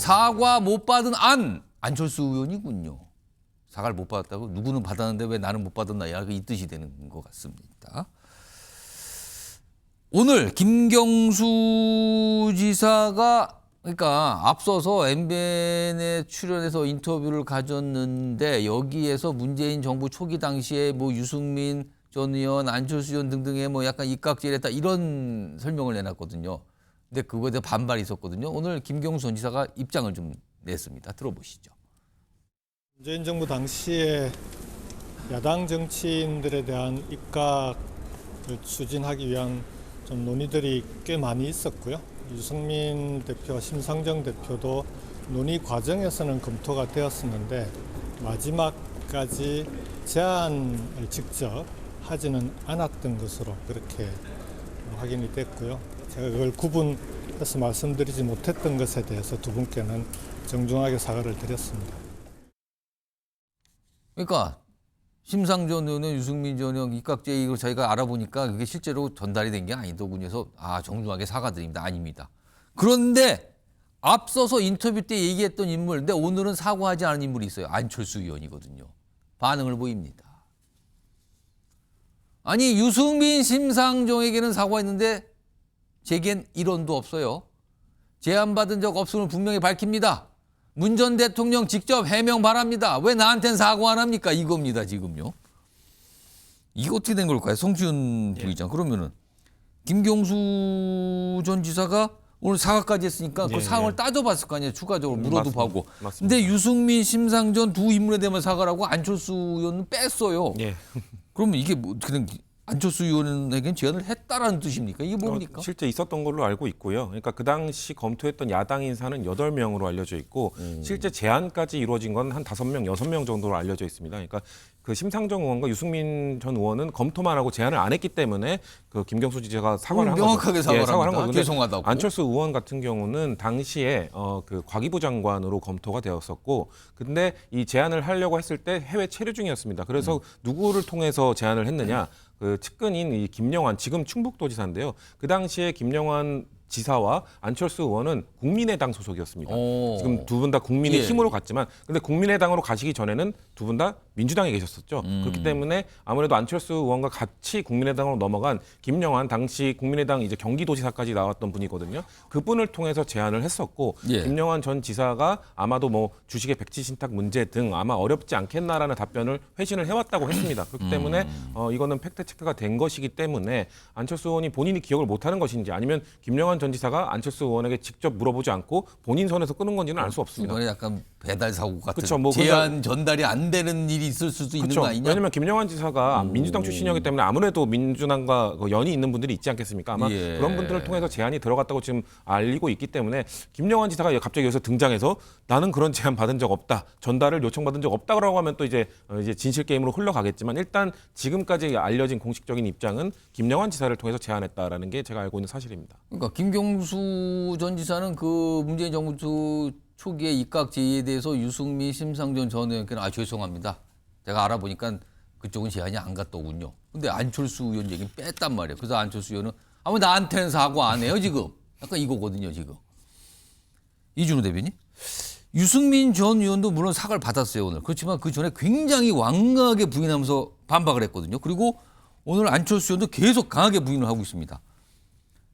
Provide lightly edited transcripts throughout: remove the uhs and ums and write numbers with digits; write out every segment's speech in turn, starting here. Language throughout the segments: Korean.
사과 못 받은 안철수 의원이군요. 사과를 못 받았다고? 누구는 받았는데 왜 나는 못 받았나? 이 뜻이 되는 것 같습니다. 오늘 김경수 지사가 그러니까 앞서서 MBN에 출연해서 인터뷰를 가졌는데 여기에서 문재인 정부 초기 당시에 뭐 유승민 전 의원, 안철수 의원 등등의 뭐 약간 입각질했다 이런 설명을 내놨거든요. 근데 그거에 대해 반발이 있었거든요. 오늘 김경수 전 지사가 입장을 좀 냈습니다. 들어보시죠. 문재인 정부 당시에 야당 정치인들에 대한 입각을 추진하기 위한 좀 논의들이 꽤 많이 있었고요. 유승민 대표, 심상정 대표도 논의 과정에서는 검토가 되었었는데 마지막까지 제안을 직접 하지는 않았던 것으로 그렇게 확인이 됐고요. 제가 그걸 구분해서 말씀드리지 못했던 것에 대해서 두 분께는 정중하게 사과를 드렸습니다. 그러니까 심상정 의원은 유승민 전 의원 입각제 이걸 저희가 알아보니까 그게 실제로 전달이 된 게 아니더군요. 그래서 정중하게 사과드립니다. 아닙니다. 그런데 앞서서 인터뷰 때 얘기했던 인물, 근데 오늘은 사과하지 않은 인물이 있어요. 안철수 의원이거든요. 반응을 보입니다. 아니 유승민, 심상정에게는 사과했는데 제겐 일원도 없어요. 제안받은 적 없음을 분명히 밝힙니다. 문 전 대통령 직접 해명 바랍니다. 왜 나한테는 사과 안 합니까? 이겁니다, 지금요. 이게 어떻게 된 걸까요? 송지훈 부의장. 그러면은 김경수 전 지사가 오늘 사과까지 했으니까 그 상황을 따져봤을 거 아니에요. 추가적으로 물어도 하고. 근데 유승민, 심상정 두 인물에 대한 사과라고 안철수 의원은 뺐어요. 예. 그러면 이게 뭐 그냥 안철수 의원에게는 제안을 했다라는 뜻입니까? 이게 뭡니까? 실제 있었던 걸로 알고 있고요. 그러니까 그 당시 검토했던 야당 인사는 8명으로 알려져 있고 실제 제안까지 이루어진 건 한 5명, 6명 정도로 알려져 있습니다. 그러니까 그 심상정 의원과 유승민 전 의원은 검토만 하고 제안을 안 했기 때문에 그 김경수 지사가 사과를 한 거죠. 명확하게 사과를 사과를 한 합니다. 거죠. 죄송하다고. 안철수 의원 같은 경우는 당시에 그 과기부 장관으로 검토가 되었었고, 근데 이 제안을 하려고 했을 때 해외 체류 중이었습니다. 그래서 누구를 통해서 제안을 했느냐? 그 측근인 이 김영환 지금 충북도지사인데요. 그 당시에 김영환 지사와 안철수 의원은 국민의당 소속이었습니다. 지금 두 분 다 국민의힘으로 갔지만, 근데 국민의당으로 가시기 전에는 두 분 다 민주당에 계셨었죠. 그렇기 때문에 아무래도 안철수 의원과 같이 국민의당으로 넘어간 김영환 당시 국민의당 이제 경기도지사까지 나왔던 분이거든요. 그분을 통해서 제안을 했었고, 김영환 전 지사가 아마도 뭐 주식의 백지 신탁 문제 등 아마 어렵지 않겠나라는 답변을 회신을 해왔다고 했습니다. 그렇기 때문에 이거는 팩트 체크가 된 것이기 때문에 안철수 의원이 본인이 기억을 못하는 것인지 아니면 김영환 전 지사가 안철수 의원에게 직접 물어보지 않고 본인 선에서 끊은 건지는 알 수 없습니다. 이번에 약간 배달 사고 같은 그쵸, 뭐 제안 전달이 안 되는 일이 있을 수도 있는 거 아니냐? 왜냐하면 김영환 지사가 민주당 출신이었기 때문에 아무래도 민주당과 연이 있는 분들이 있지 않겠습니까? 아마 그런 분들을 통해서 제안이 들어갔다고 지금 알리고 있기 때문에 김영환 지사가 갑자기 여기서 등장해서 나는 그런 제안 받은 적 없다, 전달을 요청받은 적 없다고 하면 또 이제 진실 게임으로 흘러가겠지만 일단 지금까지 알려진 공식적인 입장은 김영환 지사를 통해서 제안했다라는 게 제가 알고 있는 사실입니다. 그러니까 김경수 전 지사는 그 문재인 정부 초기에 입각 제의에 대해서 유승민, 심상정 전 의원께는 죄송합니다. 제가 알아보니까 그쪽은 제안이 안 갔더군요. 근데 안철수 의원 얘기는 뺐단 말이에요. 그래서 안철수 의원은 왜 나한테는 사과 안 해요 지금? 약간 이거거든요 지금. 이준우 대변인. 유승민 전 의원도 물론 사과를 받았어요 오늘. 그렇지만 그 전에 굉장히 완강하게 부인하면서 반박을 했거든요. 그리고 오늘 안철수 의원도 계속 강하게 부인을 하고 있습니다.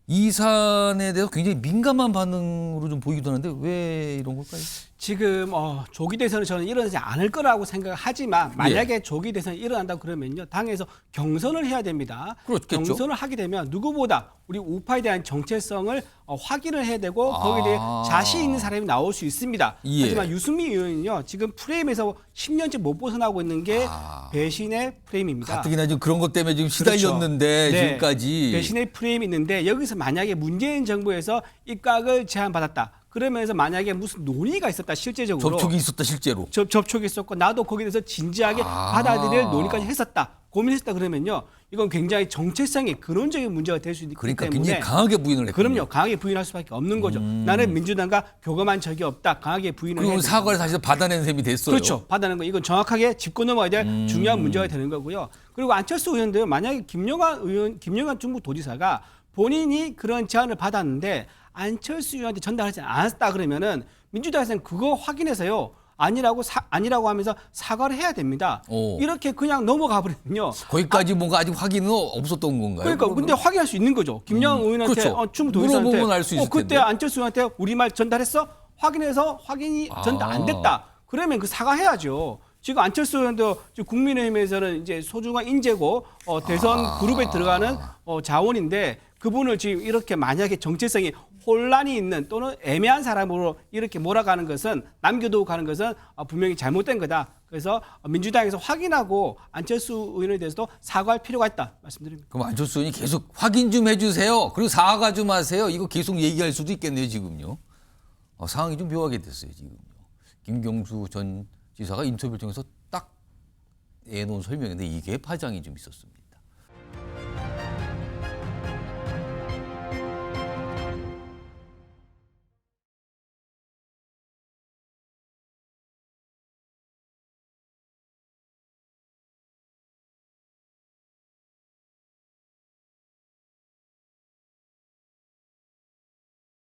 이 사안에 대해서 굉장히 민감한 반응으로 좀 보이기도 하는데 왜 이런 걸까요? 지금 조기 대선은 저는 일어나지 않을 거라고 생각하지만 만약에 조기 대선이 일어난다고 그러면요 당에서 경선을 해야 됩니다. 그렇겠죠. 경선을 하게 되면 누구보다 우리 우파에 대한 정체성을 확인을 해야 되고 거기에 대해 자신 있는 사람이 나올 수 있습니다. 하지만 유승민 의원은요 지금 프레임에서 10년째 못 벗어나고 있는 게 배신의 프레임입니다. 가뜩이나 지금 그런 것 때문에 지금 시달렸는데 그렇죠. 지금까지 배신의 프레임이 있는데 여기서 만약에 문재인 정부에서 입각을 제안받았다. 그러면서 만약에 무슨 논의가 있었다 실제적으로 접촉이 있었다 실제로 접촉이 있었고 나도 거기에 대해서 진지하게 받아들일 논의까지 했었다 고민했었다 그러면요 이건 굉장히 정체성의 근원적인 문제가 될 수 있기 그러니까 때문에 굉장히 강하게 부인을 했거든요. 그럼요 강하게 부인할 수밖에 없는 거죠. 나는 민주당과 교감한 적이 없다 강하게 부인을 그리고 해야 사과를 사실 받아낸 셈이 됐어요. 그렇죠. 받아낸 거 이건 정확하게 짚고 넘어가야 될 중요한 문제가 되는 거고요. 그리고 안철수 의원도 만약에 김영환 충북도지사가 본인이 그런 제안을 받았는데 안철수 의원한테 전달하지 않았다 그러면은 민주당에서는 그거 확인해서요. 아니라고 하면서 사과를 해야 됩니다. 오. 이렇게 그냥 넘어가 버리면요. 거기까지 뭔가 아직 확인은 없었던 건가요? 그러니까 근데 확인할 수 있는 거죠. 김영환 의원한테 그렇죠. 충북 도의사한테 물어보면 알수 있을 그때 텐데. 안철수 의원한테 우리 말 전달했어? 확인해서 확인이 전달 안 됐다. 그러면 그 사과해야죠. 지금 안철수 의원도 지금 국민의힘에서는 이제 소중한 인재고 대선 그룹에 들어가는 자원인데 그분을 지금 이렇게 만약에 정체성이 혼란이 있는 또는 애매한 사람으로 이렇게 몰아가는 것은 남겨두고 가는 것은 분명히 잘못된 거다. 그래서 민주당에서 확인하고 안철수 의원에 대해서도 사과할 필요가 있다 말씀드립니다. 그럼 안철수 의원이 계속 확인 좀 해주세요. 그리고 사과 좀 하세요. 이거 계속 얘기할 수도 있겠네요, 지금요. 상황이 좀 묘하게 됐어요, 지금요. 김경수 전 지사가 인터뷰를 통해서 딱 내놓은 설명인데 이게 파장이 좀 있었습니다.